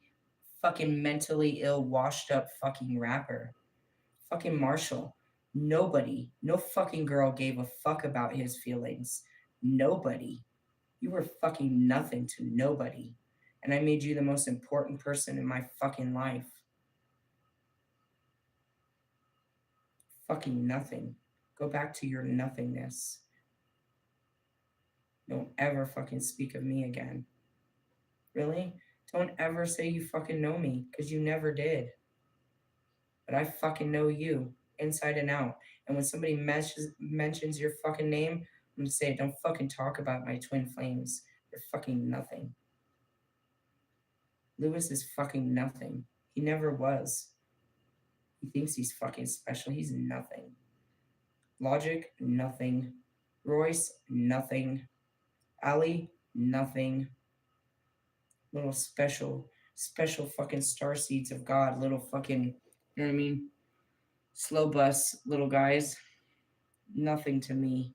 S1: Fucking mentally ill, washed up fucking rapper. Fucking Marshall. Nobody. No fucking girl gave a fuck about his feelings. Nobody. You were fucking nothing to nobody. And I made you the most important person in my fucking life. Fucking nothing. Go back to your nothingness. Don't ever fucking speak of me again. Really? Don't ever say you fucking know me, because you never did. But I fucking know you, inside and out. And when somebody mentions your fucking name, I'm gonna say, don't fucking talk about my twin flames. They're fucking nothing. Lewis is fucking nothing. He never was. He thinks he's fucking special. He's nothing. Logic, nothing. Royce, nothing. Ali, nothing. Little special fucking star seeds of God. Little fucking, you know what I mean? Slow bus, little guys. Nothing to me.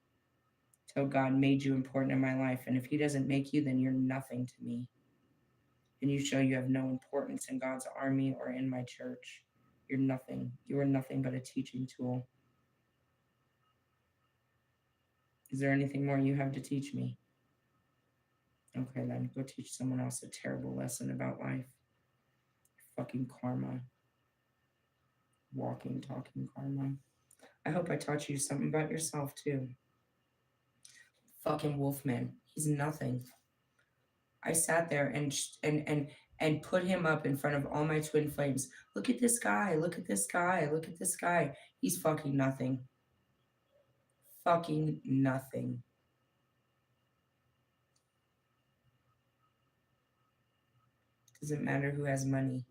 S1: Till God made you important in my life. And if He doesn't make you, then you're nothing to me. And you show you have no importance in God's army or in my church. You're nothing. You are nothing but a teaching tool. Is there anything more you have to teach me? Okay, then go teach someone else a terrible lesson about life. Fucking karma. Walking, talking karma. I hope I taught you something about yourself too. Fucking Wolfman. He's nothing. I sat there and put him up in front of all my twin flames. Look at this guy. Look at this guy. Look at this guy. He's fucking nothing. Fucking nothing. Doesn't matter who has money.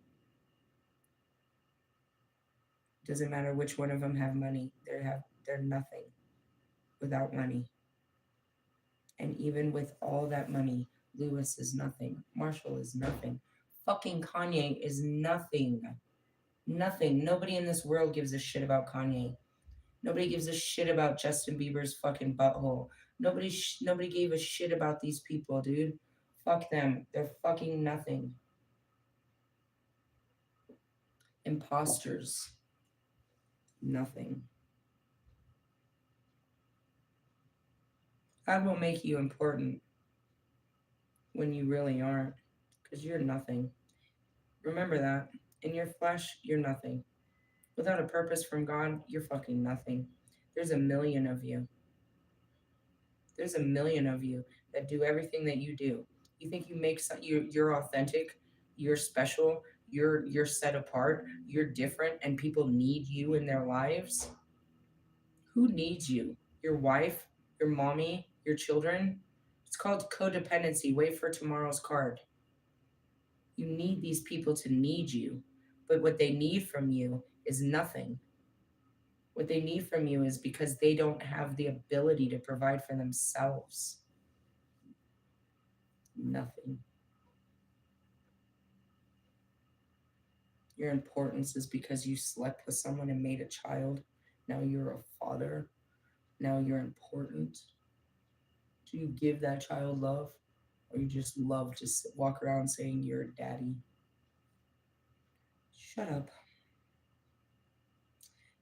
S1: Doesn't matter which one of them have money. They're nothing without money. And even with all that money, Lewis is nothing. Marshall is nothing. Fucking Kanye is nothing. Nothing. Nobody in this world gives a shit about Kanye. Nobody gives a shit about Justin Bieber's fucking butthole. Nobody gave a shit about these people, dude. Fuck them. They're fucking nothing. Imposters. Nothing. God will make you important when you really aren't, because you're nothing. Remember that. In your flesh, you're nothing. Without a purpose from God, you're fucking nothing. There's a million of you. There's a million of you that do everything that you do. You think you make some, you're authentic, you're special, you're set apart, you're different, and people need you in their lives? Who needs you? Your wife, your mommy, your children? It's called codependency. Wait for tomorrow's card. You need these people to need you, but what they need from you is nothing. What they need from you is because they don't have the ability to provide for themselves. Nothing. Your importance is because you slept with someone and made a child. Now you're a father. Now you're important. Do you give that child love? Or you just love to walk around saying you're a daddy? Shut up.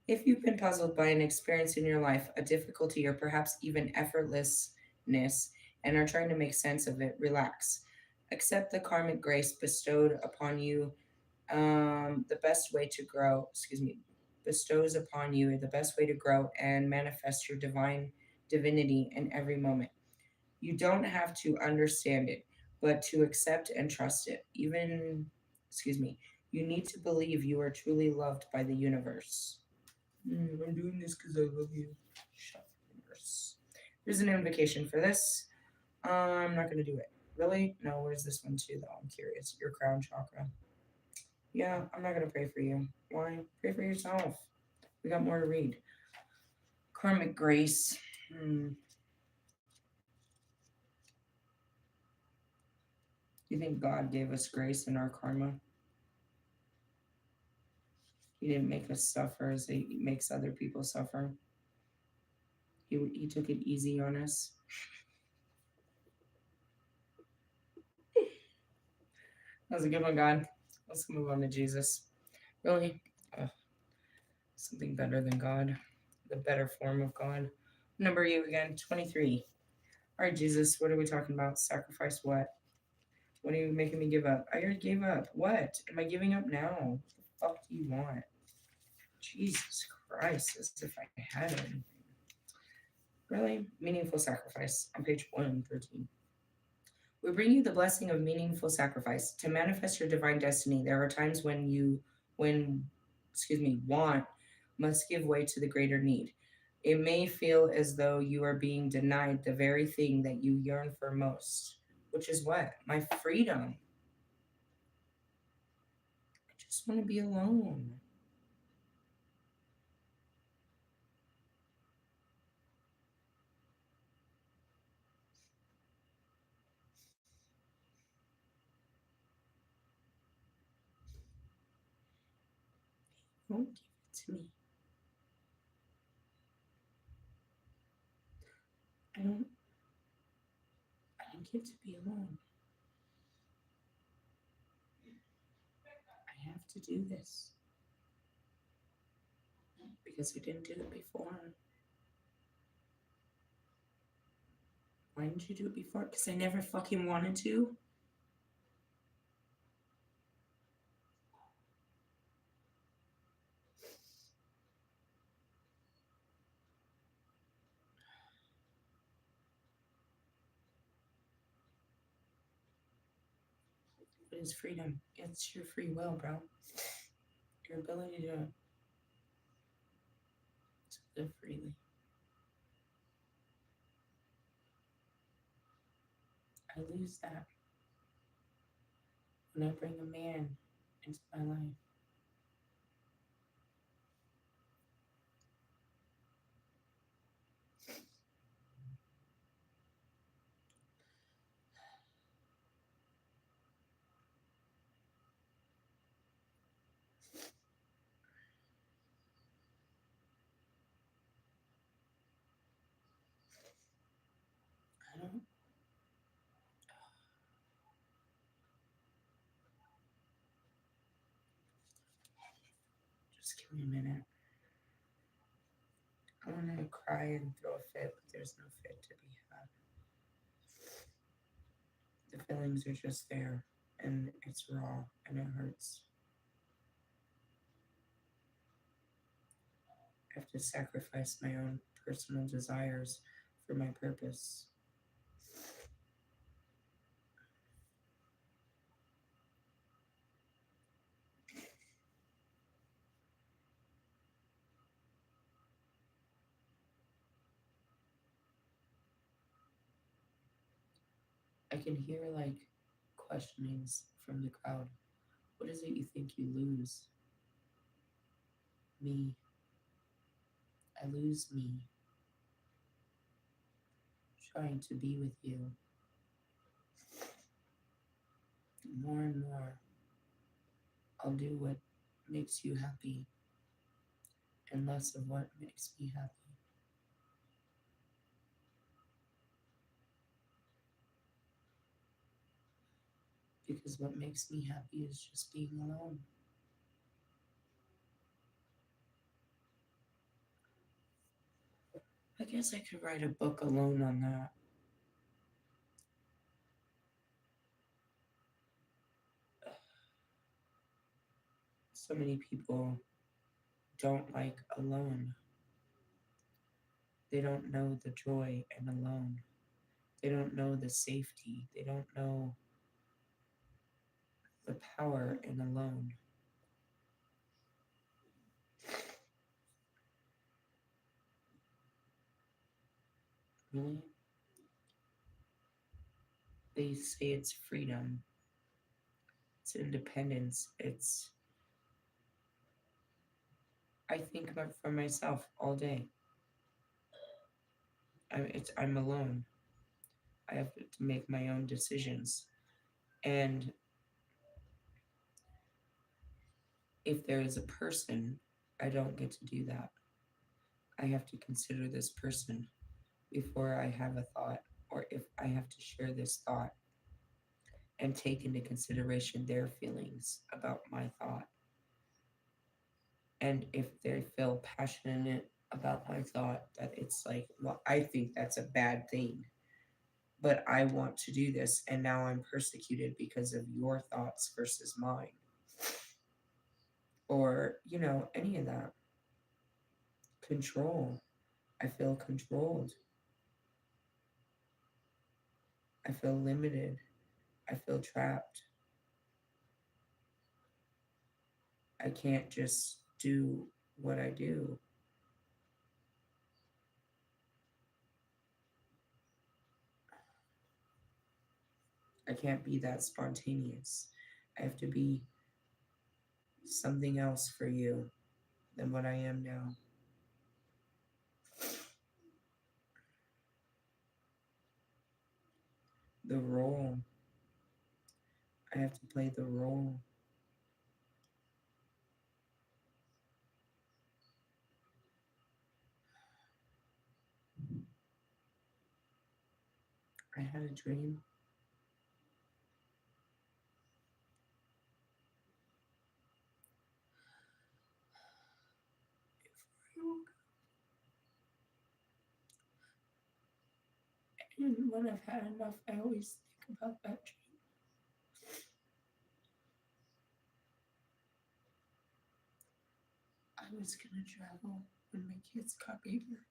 S1: If you've been puzzled by an experience in your life, a difficulty, or perhaps even effortlessness, and are trying to make sense of it, relax. Accept the karmic grace bestowed upon you. The best way to grow, bestows upon you the best way to grow and manifest your divine divinity in every moment. You don't have to understand it, but to accept and trust it. Excuse me, you need to believe you are truly loved by the universe. I'm doing this because I love you. Shut up, universe. There's an invocation for this. I'm not going to do it. Really? No, where's this one too, though? I'm curious. Your crown chakra. Yeah, I'm not going to pray for you. Why? Pray for yourself. We got more to read. Karmic grace. Hmm. You think God gave us grace in our karma? He didn't make us suffer as He makes other people suffer. He took it easy on us. That was a good one, God. Let's move on to Jesus. Really? Ugh, something better than God. The better form of God. Number you again, 23. All right, Jesus, what are we talking about? Sacrifice what? What are you making me give up? I already gave up. What? Am I giving up now? What the fuck do you want? Jesus Christ, as if I had anything. Really? Meaningful sacrifice on page 113. We bring you the blessing of meaningful sacrifice. To manifest your divine destiny, there are times when want must give way to the greater need. It may feel as though you are being denied the very thing that you yearn for most, which is what? My freedom. I just want to be alone. Don't give it to me. I don't I don't get to be alone. I have to do this because I didn't do it before. Why didn't you do it before? Because I never fucking wanted to. What is freedom? It's your free will, bro. Your ability to live freely. I lose that when I bring a man into my life. I don't. Just give me a minute. I want to cry and throw a fit, but there's no fit to be had. The feelings are just there, and it's raw, and it hurts. I have to sacrifice my own personal desires for my purpose. I can hear like questionings from the crowd. What is it you think you lose? Me. I lose me trying to be with you more and more. I'll do what makes you happy and less of what makes me happy. Because what makes me happy is just being alone. I guess I could write a book alone on that. So many people don't like alone. They don't know the joy and alone. They don't know the safety. They don't know the power and alone. Really? They say it's freedom, it's independence, it's. I think about for myself all day. I'm alone. I have to make my own decisions. And if there is a person, I don't get to do that. I have to consider this person before I have a thought, or if I have to share this thought and take into consideration their feelings about my thought. And if they feel passionate about my thought, that it's like, well, I think that's a bad thing, but I want to do this, and now I'm persecuted because of your thoughts versus mine, or, any of that. Control. I feel controlled. I feel limited. I feel trapped. I can't just do what I do. I can't be that spontaneous. I have to be something else for you than what I am now. The role. I have to play the role. I had a dream. And when I've had enough, I always think about that dream. I was gonna travel when my kids got bigger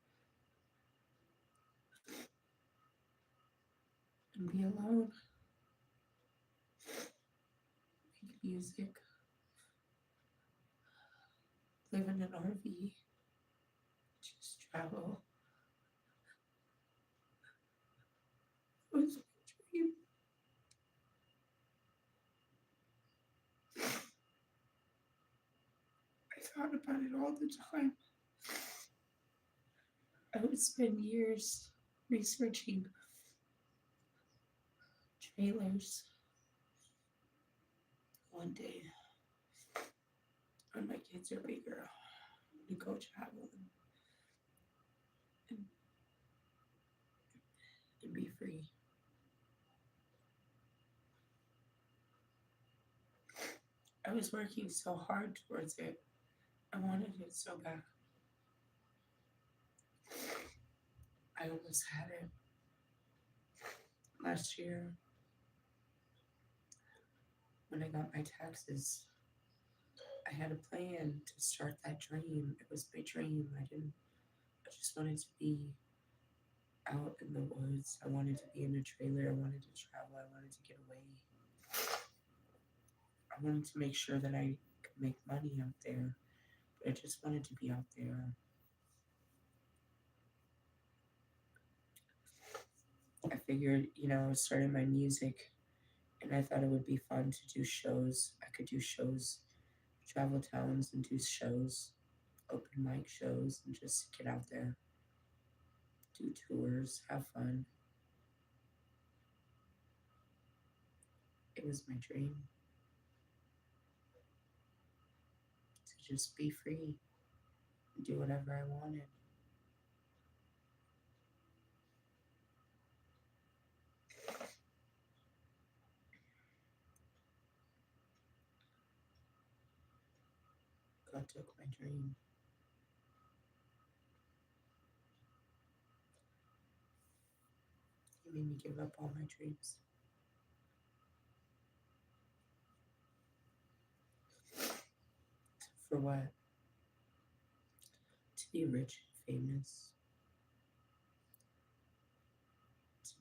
S1: and be alone, make music, live in an RV, just travel. It was my dream. I thought about it all the time. I would spend years researching trailers. One day, when my kids are bigger, to go travel and, and be free. I was working so hard towards it. I wanted it so bad. I almost had it last year when I got my taxes. I had a plan to start that dream. It was my dream. I just wanted to be out in the woods. I wanted to be in a trailer. I wanted to travel. I wanted to get away. I wanted to make sure that I could make money out there. But I just wanted to be out there. I figured, I was starting my music and I thought it would be fun to do shows. I could do shows, travel towns and do shows, open mic shows, and just get out there, do tours, have fun. It was my dream to just be free and do whatever I wanted. God took my dream. He made me give up all my dreams. For what? To be rich and famous.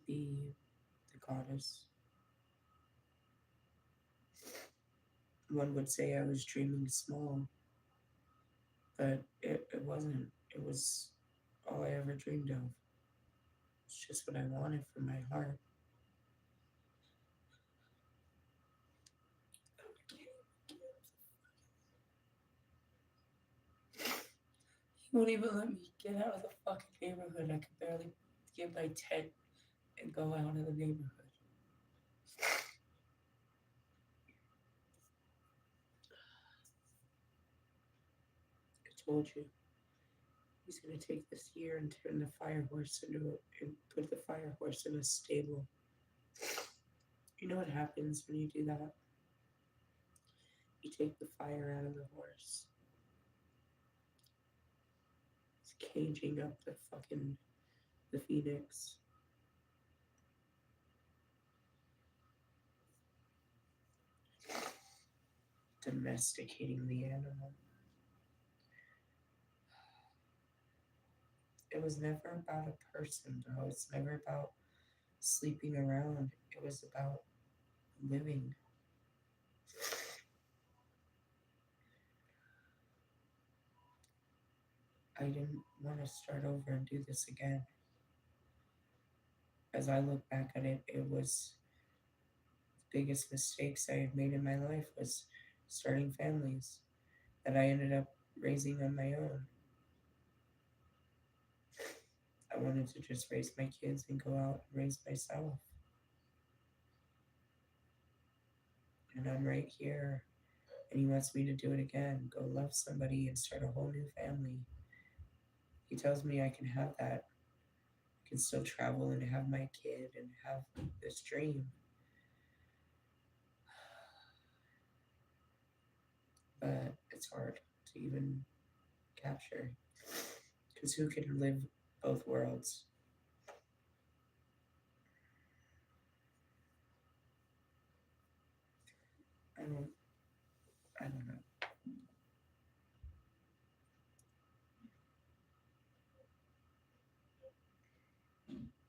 S1: be the goddess. One would say I was dreaming small, but it wasn't. It was all I ever dreamed of. It's just what I wanted from my heart. He won't even let me get out of the fucking neighborhood. I could barely get my tent and go out of the neighborhood. I told you he's gonna take this year and turn the fire horse into and put the fire horse in a stable. You know what happens when you do that? You take the fire out of the horse. It's caging up the phoenix. Domesticating the animal. It was never about a person, bro. It's never about sleeping around. It was about living. I didn't want to start over and do this again. As I look back at it, it was the biggest mistakes I had made in my life was starting families that I ended up raising on my own. I wanted to just raise my kids and go out and raise myself. And I'm right here. And he wants me to do it again. Go love somebody and start a whole new family. He tells me I can have that. I can still travel and have my kid and have this dream. But it's hard to even capture. Because who can live both worlds? I don't I don't know.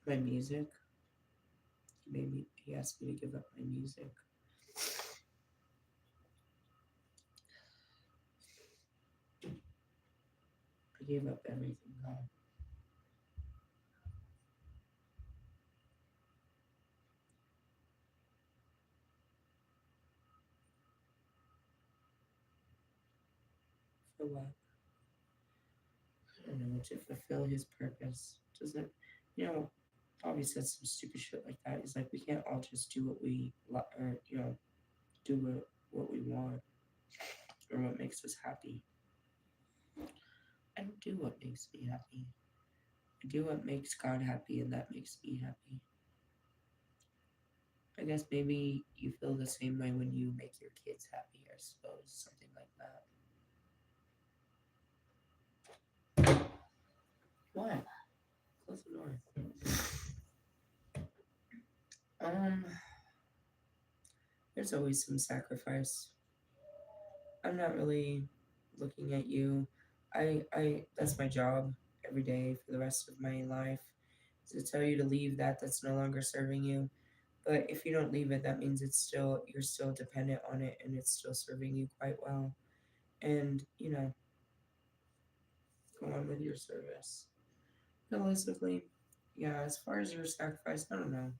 S1: My music, he asked me to give up my music. I gave up everything, God. For what? I don't know, to fulfill his purpose. Doesn't, you know, Bobby said some stupid shit like that. He's like, we can't all just do what or, do what we want or what makes us happy. I don't do what makes me happy. I do what makes God happy, and that makes me happy. I guess maybe you feel the same way when you make your kids happy, I suppose, something like that. What? Close the door. Um, there's always some sacrifice. I'm not really looking at you. That's my job every day for the rest of my life is to tell you to leave that's no longer serving you. But if you don't leave it, that means you're still dependent on it and it's still serving you quite well. And, go on with your service. Realistically, yeah, as far as your sacrifice, I don't know.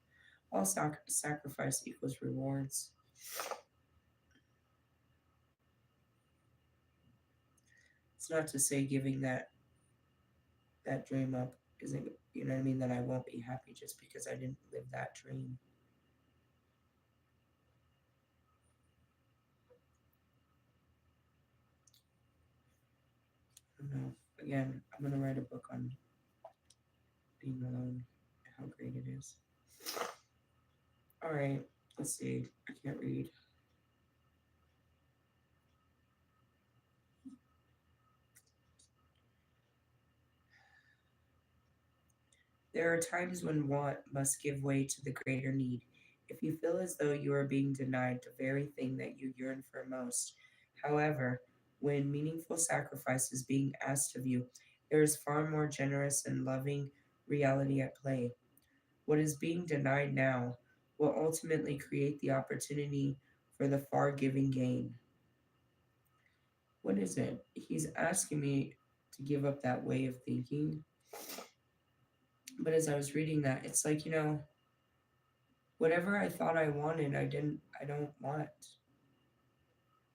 S1: All sacrifice equals rewards. It's not to say giving that dream up isn't, you know what I mean, that I won't be happy just because I didn't live that dream. I don't know. Again, I'm gonna write a book on being alone and how great it is. All right, let's see. I can't read. There are times when want must give way to the greater need. If you feel as though you are being denied the very thing that you yearn for most, however, when meaningful sacrifice is being asked of you, there is far more generous and loving reality at play. What is being denied now will ultimately create the opportunity for the far giving gain. What is it? He's asking me to give up that way of thinking. But as I was reading that, it's like, whatever I thought I wanted, I don't want.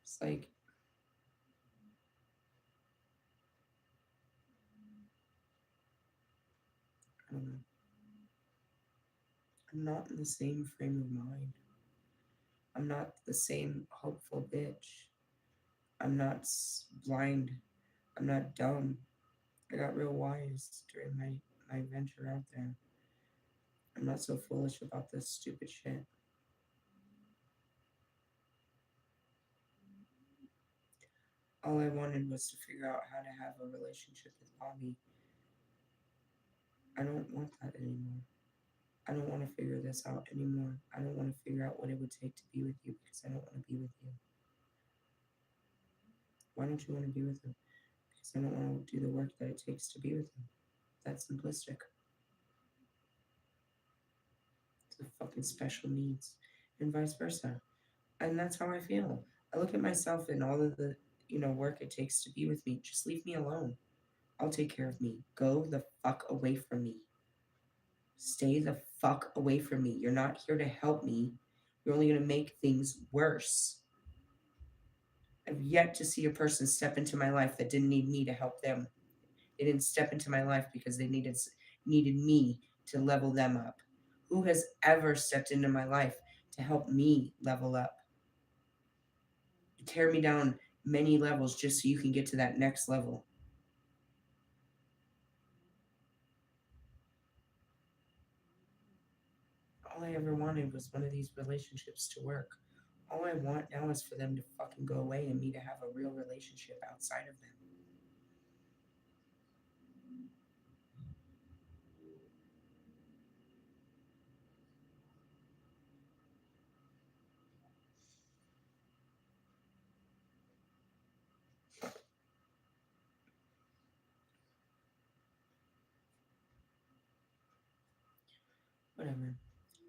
S1: It's like, I don't know. I'm not in the same frame of mind. I'm not the same hopeful bitch. I'm not blind. I'm not dumb. I got real wise during my venture out there. I'm not so foolish about this stupid shit. All I wanted was to figure out how to have a relationship with Bobby. I don't want that anymore. I don't want to figure this out anymore. I don't want to figure out what it would take to be with you because I don't want to be with you. Why don't you want to be with him? Because I don't want to do the work that it takes to be with him. That's simplistic. It's a fucking special needs. And vice versa. And that's how I feel. I look at myself and all of the, work it takes to be with me. Just leave me alone. I'll take care of me. Go the fuck away from me. Stay the fuck away from me. You're not here to help me. You're only going to make things worse. I've yet to see a person step into my life that didn't need me to help them. They didn't step into my life because they needed me to level them up. Who has ever stepped into my life to help me level up? You tear me down many levels just so you can get to that next level. All I ever wanted was one of these relationships to work. All I want now is for them to fucking go away and me to have a real relationship outside of them. Whatever.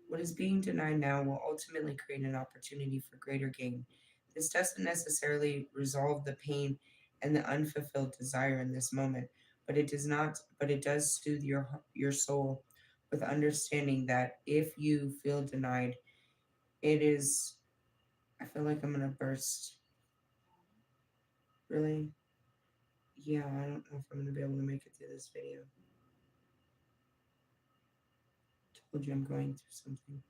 S1: What is being denied now will ultimately create an opportunity for greater gain. This doesn't necessarily resolve the pain and the unfulfilled desire in this moment, but it does soothe your soul with understanding that if you feel denied, it is I feel like I'm gonna burst. Really? Yeah, I don't know if I'm gonna be able to make it through this video. Told you I'm going through something.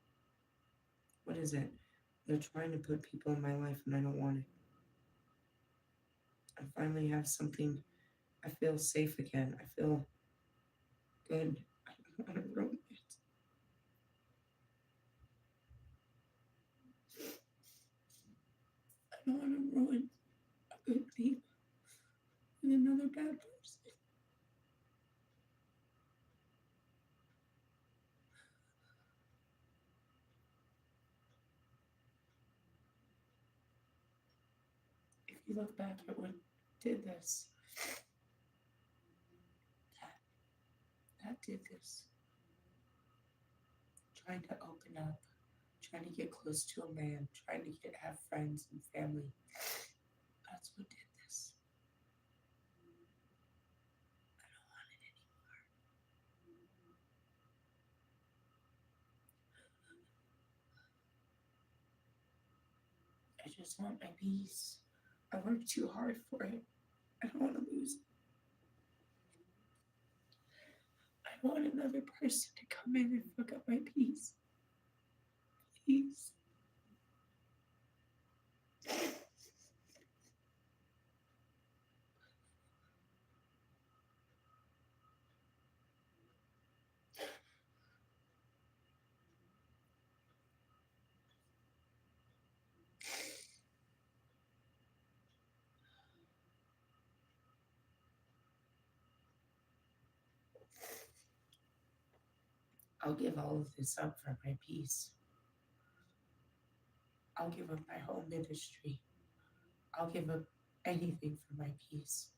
S1: What is it? They're trying to put people in my life and I don't want it. I finally have something. I feel safe again. I feel good. I don't want to ruin it. I don't want to ruin a good thing with another bad person. If you look back at what did this, that did this. Trying to open up, trying to get close to a man, trying to have friends and family. That's what did this. I don't want it anymore. I just want my peace. I worked too hard for it. I don't want to lose it. I want another person to come in and fuck up my peace. Please. I'll give all of this up for my peace. I'll give up my whole ministry. I'll give up anything for my peace.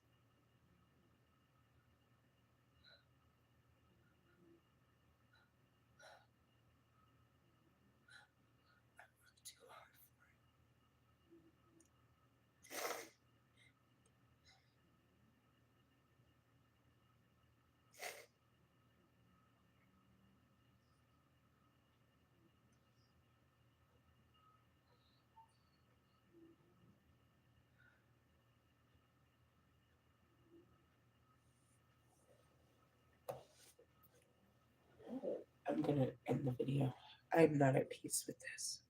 S1: I'm gonna end the video. I'm not at peace with this.